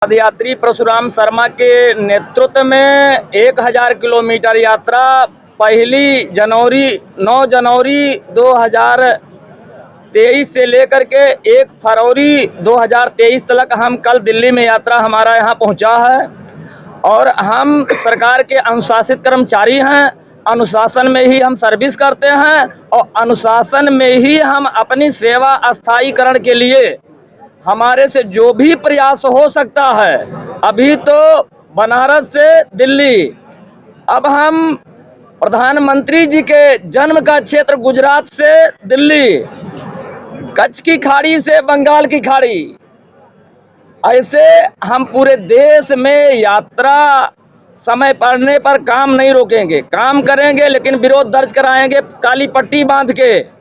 पदयात्री परशुराम शर्मा के नेतृत्व में 1000 किलोमीटर यात्रा 9 जनवरी 2023 से लेकर के 1 फरवरी 2023 तक हम कल दिल्ली में यात्रा हमारा यहाँ पहुँचा है। और हम सरकार के अनुशासित कर्मचारी हैं, अनुशासन में ही हम सर्विस करते हैं और अनुशासन में ही हम अपनी सेवा स्थायीकरण के लिए हमारे से जो भी प्रयास हो सकता है। अभी तो बनारस से दिल्ली, अब हम प्रधानमंत्री जी के जन्म का क्षेत्र गुजरात से दिल्ली, कच्छ की खाड़ी से बंगाल की खाड़ी, ऐसे हम पूरे देश में यात्रा समय पड़ने पर काम नहीं रोकेंगे, काम करेंगे, लेकिन विरोध दर्ज कराएंगे, काली पट्टी बांध के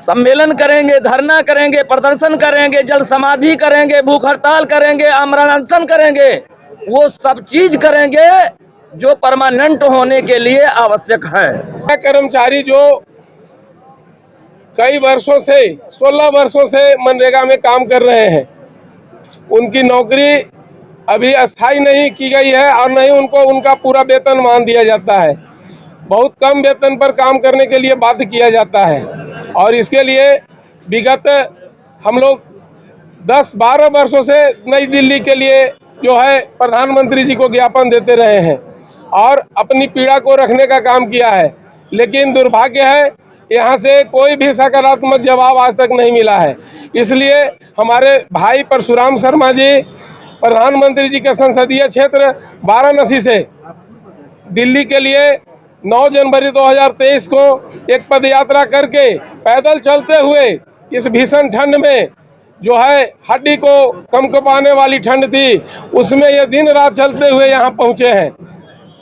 सम्मेलन करेंगे, धरना करेंगे, प्रदर्शन करेंगे, जल समाधि करेंगे, भूख हड़ताल करेंगे, आमरण अनशन करेंगे, वो सब चीज करेंगे जो परमानेंट होने के लिए आवश्यक है। कर्मचारी जो कई वर्षों से 16 वर्षों से मनरेगा में काम कर रहे हैं, उनकी नौकरी अभी अस्थायी नहीं की गई है और नहीं उनको उनका पूरा वेतन मान दिया जाता है। बहुत कम वेतन पर काम करने के लिए बाध्य किया जाता है और इसके लिए विगत हम लोग 10-12 वर्षों से नई दिल्ली के लिए जो है प्रधानमंत्री जी को ज्ञापन देते रहे हैं और अपनी पीड़ा को रखने का काम किया है, लेकिन दुर्भाग्य है यहाँ से कोई भी सकारात्मक जवाब आज तक नहीं मिला है। इसलिए हमारे भाई परशुराम शर्मा जी प्रधानमंत्री जी के संसदीय क्षेत्र वाराणसी से दिल्ली के लिए 9 जनवरी 2023 को एक पदयात्रा करके पैदल चलते हुए इस भीषण ठंड में जो है हड्डी को कंपकपाने वाली ठंड थी, उसमें ये दिन रात चलते हुए यहाँ पहुँचे हैं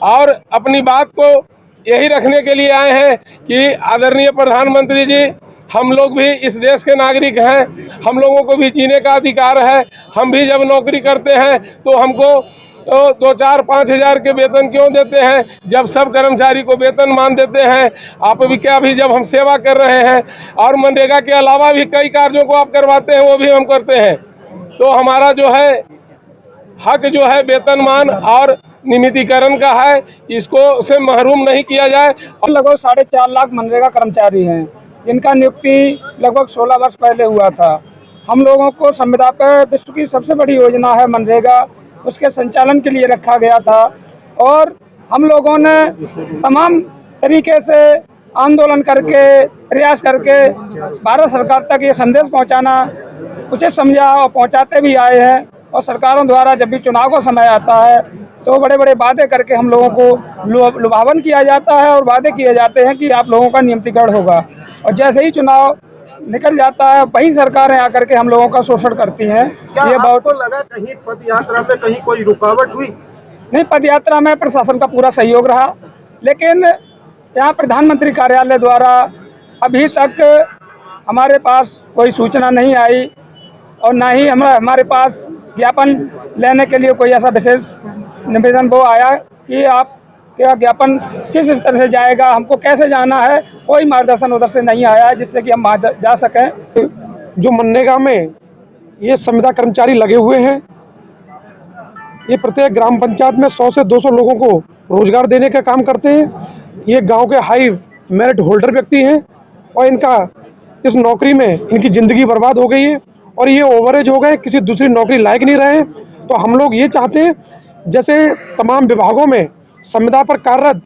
और अपनी बात को यही रखने के लिए आए हैं कि आदरणीय प्रधानमंत्री जी, हम लोग भी इस देश के नागरिक हैं, हम लोगों को भी जीने का अधिकार है। हम भी जब नौकरी करते हैं तो हमको 2-4-5 हज़ार के वेतन क्यों देते हैं जब सब कर्मचारी को वेतन मान देते हैं। आप भी क्या, भी जब हम सेवा कर रहे हैं और मनरेगा के अलावा भी कई कार्यों को आप करवाते हैं, वो भी हम करते हैं, तो हमारा जो है हक जो है वेतनमान और नियमितीकरण का है, इसको से महरूम नहीं किया जाए। और लगभग 4.5 लाख मनरेगा कर्मचारी हैं जिनका नियुक्ति लगभग 16 वर्ष पहले हुआ था। हम लोगों को संविदा पर विश्व की सबसे बड़ी योजना है मनरेगा, उसके संचालन के लिए रखा गया था और हम लोगों ने तमाम तरीके से आंदोलन करके प्रयास करके भारत सरकार तक ये संदेश पहुंचाना उचित समझा और पहुंचाते भी आए हैं। और सरकारों द्वारा जब भी चुनाव का समय आता है तो बड़े बड़े वादे करके हम लोगों को लुभावन किया जाता है और वादे किए जाते हैं कि आप लोगों का नियमितीकरण होगा, और जैसे ही चुनाव निकल जाता है वही सरकारें आकर के हम लोगों का शोषण करती हैं। ये बहुत लगा कहीं पद यात्रा में कहीं कोई रुकावट हुई? नहीं, पद यात्रा में प्रशासन का पूरा सहयोग रहा, लेकिन यहाँ प्रधानमंत्री कार्यालय द्वारा अभी तक हमारे पास कोई सूचना नहीं आई और ना ही हमारे पास ज्ञापन लेने के लिए कोई ऐसा विशेष निवेदन वो आया कि आप क्या ज्ञापन किस स्तर से जाएगा, हमको कैसे जाना है, कोई मार्गदर्शन उधर से नहीं आया है जिससे कि हम वहाँ जा सकें। जो मनरेगा में ये संविदा कर्मचारी लगे हुए हैं, ये प्रत्येक ग्राम पंचायत में 100 से 200 लोगों को रोजगार देने का काम करते हैं। ये गांव के हाई मेरिट होल्डर व्यक्ति हैं और इनका इस नौकरी में इनकी ज़िंदगी बर्बाद हो गई है और ये ओवरेज हो गए, किसी दूसरी नौकरी लायक नहीं रहे। तो हम लोग ये चाहते हैं जैसे तमाम विभागों में संविदा पर कार्यरत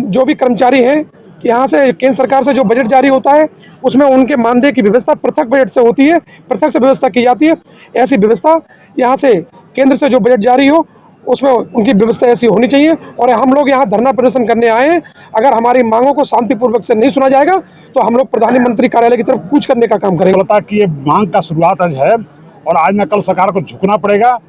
जो भी कर्मचारी हैं, यहाँ से केंद्र सरकार से जो बजट जारी होता है उसमें उनके मानदेय की व्यवस्था पृथक बजट से होती है, पृथक से व्यवस्था की जाती है। ऐसी व्यवस्था यहाँ से केंद्र से जो बजट जारी हो उसमें उनकी व्यवस्था ऐसी होनी चाहिए। और हम लोग यहाँ धरना प्रदर्शन करने आए हैं, अगर हमारी मांगों को शांतिपूर्वक से नहीं सुना जाएगा तो हम लोग प्रधानमंत्री कार्यालय की तरफ कूच करने का काम करेंगे। लगता है कि ये मांग का शुरुआत आज है और आज न कल सरकार को झुकना पड़ेगा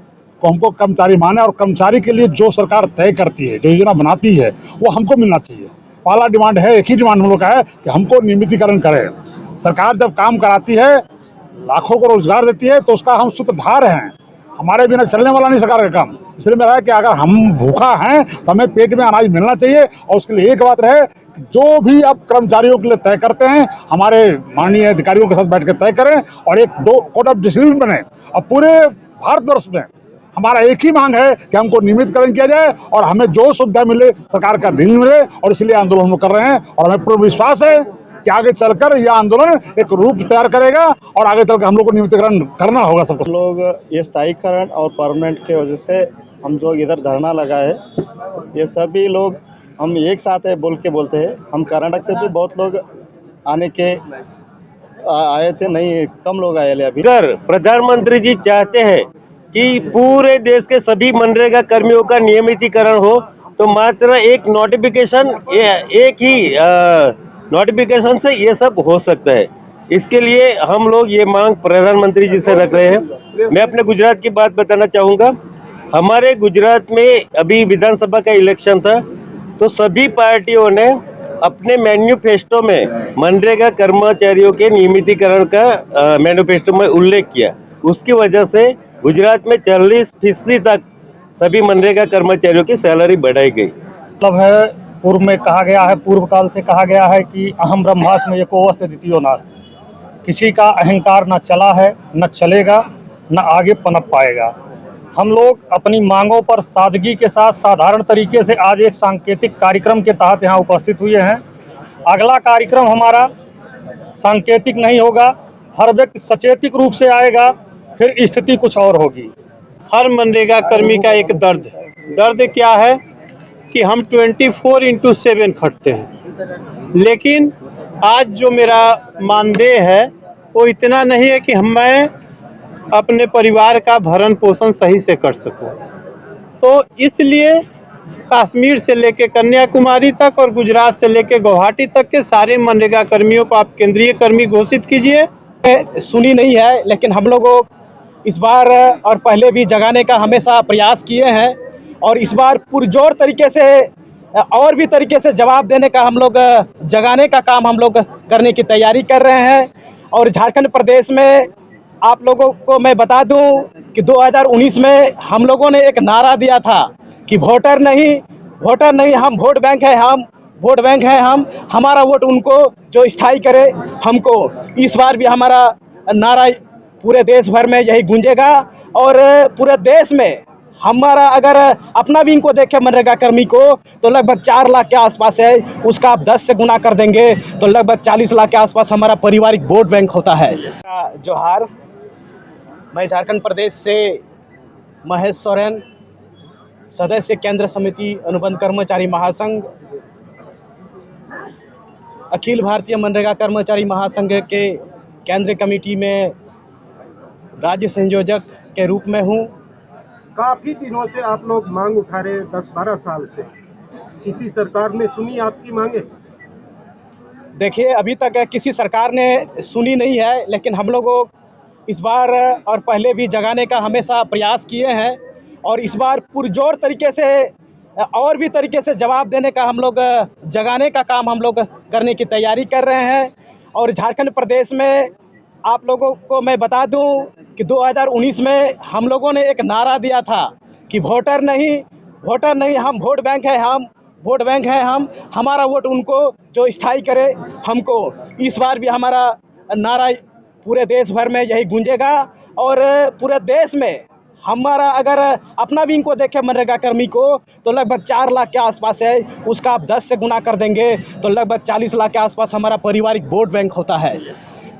को हमको कर्मचारी माने और कर्मचारी के लिए जो सरकार तय करती है, जो योजना बनाती है, वो हमको मिलना चाहिए। पहला डिमांड है, एक ही डिमांड हम लोग का है कि हमको नियमितीकरण करें। सरकार जब काम कराती है, लाखों को रोजगार देती है, तो उसका हम सूत्रधार हैं, हमारे बिना चलने वाला नहीं सरकार का काम। इसलिए मेरा है कि अगर हम भूखा हैं तो हमें पेट में अनाज मिलना चाहिए और उसके लिए एक बात रहे कि जो भी अब कर्मचारियों के लिए तय करते हैं, हमारे माननीय अधिकारियों के साथ बैठ कर तय करें और एक 2 कोड ऑफ डिसिप्लिन बने और पूरे भारतवर्ष में हमारा एक ही मांग है कि हमको नियमितकरण किया जाए और हमें जो सुविधा मिले सरकार का दिन मिले, और इसलिए आंदोलन हम कर रहे हैं। और हमें पूर्ण विश्वास है कि आगे चलकर यह आंदोलन एक रूप तैयार करेगा और आगे चलकर हम लोग को नियमितकरण करना होगा सबको। लोग ये स्थायीकरण और परमानेंट के वजह से हम जो इधर धरना लगा है, ये सभी लोग हम एक साथ है बोल के बोलते हैं। हम कर्नाटक से भी बहुत लोग आने के आए थे, नहीं कम लोग आए अभी। अगर प्रधानमंत्री जी चाहते हैं कि पूरे देश के सभी मनरेगा कर्मियों का नियमितीकरण हो, तो मात्र एक नोटिफिकेशन, एक ही नोटिफिकेशन से ये सब हो सकता है। इसके लिए हम लोग ये मांग प्रधानमंत्री जी से रख रहे हैं। मैं अपने गुजरात की बात बताना चाहूँगा। हमारे गुजरात में अभी विधानसभा का इलेक्शन था, तो सभी पार्टियों ने अपने मैन्युफेस्टो में मनरेगा कर्मचारियों के नियमितीकरण का मैन्युफेस्टो में उल्लेख किया। उसकी वजह से गुजरात में 40% तक सभी मनरेगा कर्मचारियों की सैलरी बढ़ाई गई। मतलब है, पूर्व में कहा गया है, पूर्व काल से कहा गया है कि अहम ब्रह्मास्मि एको अस्ति द्वितीयो नास्ति। किसी का अहंकार न चला है, न चलेगा, न आगे पनप पाएगा। हम लोग अपनी मांगों पर सादगी के साथ साधारण तरीके से आज एक सांकेतिक कार्यक्रम के तहत यहाँ उपस्थित हुए हैं। अगला कार्यक्रम हमारा सांकेतिक नहीं होगा, हर व्यक्ति सचेतिक रूप से आएगा, फिर स्थिति कुछ और होगी। हर मनरेगा कर्मी का एक दर्द क्या है कि हम 24/7 खटते हैं, लेकिन आज जो मेरा मानदेय है वो इतना नहीं है कि मैं अपने परिवार का भरण पोषण सही से कर सकूं। तो इसलिए कश्मीर से लेकर कन्याकुमारी तक और गुजरात से लेकर गुवाहाटी तक के सारे मनरेगा कर्मियों को आप केंद्रीय कर्मी घोषित कीजिए। सुनी नहीं है, लेकिन हम लोगों इस बार और पहले भी जगाने का हमेशा प्रयास किए हैं, और इस बार पुरजोर तरीके से और भी तरीके से जवाब देने का हम लोग जगाने का काम हम लोग करने की तैयारी कर रहे हैं। और झारखंड प्रदेश में आप लोगों को मैं बता दूं कि 2019 में हम लोगों ने एक नारा दिया था कि वोटर नहीं हम वोट बैंक है, हम वोट बैंक है, हम हमारा वोट उनको जो स्थायी करे हमको। इस बार भी हमारा नारा पूरे देश भर में यही गूंजेगा, और पूरे देश में हमारा अगर अपना भी इनको देखे मनरेगा कर्मी को तो लगभग 4 लाख के आसपास है, उसका आप 10 से गुना कर देंगे तो लगभग 40 लाख के आसपास हमारा पारिवारिक वोट बैंक होता है। जोहार, मैं झारखंड प्रदेश से महेश सोरेन, सदस्य केंद्र समिति अनुबंध कर्मचारी महासंघ, अखिल भारतीय मनरेगा कर्मचारी महासंघ के केंद्रीय कमेटी में राज्य संयोजक के रूप में हूँ। काफी दिनों से आप लोग मांग उठा रहे, 10-12 साल से। किसी सरकार ने सुनी आपकी मांगे? देखिए, अभी तक किसी सरकार ने सुनी नहीं है, लेकिन हम लोगों इस बार और पहले भी जगाने का हमेशा प्रयास किए हैं, और इस बार पुरजोर तरीके से और भी तरीके से जवाब देने का हम लोग जगाने का काम हम लोग करने की तैयारी कर रहे हैं। और झारखंड प्रदेश में आप लोगों को मैं बता दूं कि 2019 में हम लोगों ने एक नारा दिया था कि वोटर नहीं हम वोट बैंक है, हम वोट बैंक है, हम हमारा वोट उनको जो स्थायी करे हमको। इस बार भी हमारा नारा पूरे देश भर में यही गूंजेगा, और पूरे देश में हमारा अगर अपना भी इनको देखे मनरेगा कर्मी को तो लगभग 4 लाख के आसपास है, उसका आप 10 से गुना कर देंगे तो लगभग 40 लाख के आसपास हमारा पारिवारिक वोट बैंक होता है।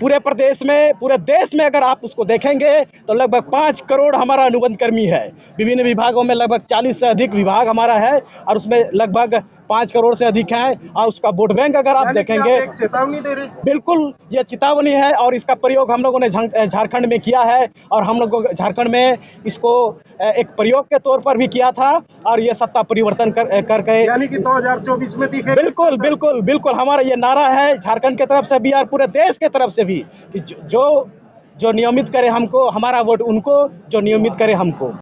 पूरे प्रदेश में, पूरे देश में अगर आप उसको देखेंगे तो लगभग 5 करोड़ हमारा अनुबंध कर्मी है। विभिन्न विभागों में लगभग 40 से अधिक विभाग हमारा है, और उसमें लगभग 5 करोड़ से अधिक हैं। और उसका वोट बैंक अगर आप देखेंगे, आप एक चेतावनी दे रहे हैं? बिल्कुल ये चेतावनी है, और इसका प्रयोग हम लोगों ने झारखंड में किया है, और हम लोगों झारखंड में इसको एक प्रयोग के तौर पर भी किया था, और ये सत्ता परिवर्तन करके यानी कि 2024 में दिखे। बिल्कुल बिल्कुल बिल्कुल हमारा ये नारा है झारखंड की तरफ से भी और पूरे देश के तरफ से भी कि जो नियमित करे हमको, हमारा वोट उनको, जो नियमित करे हमको।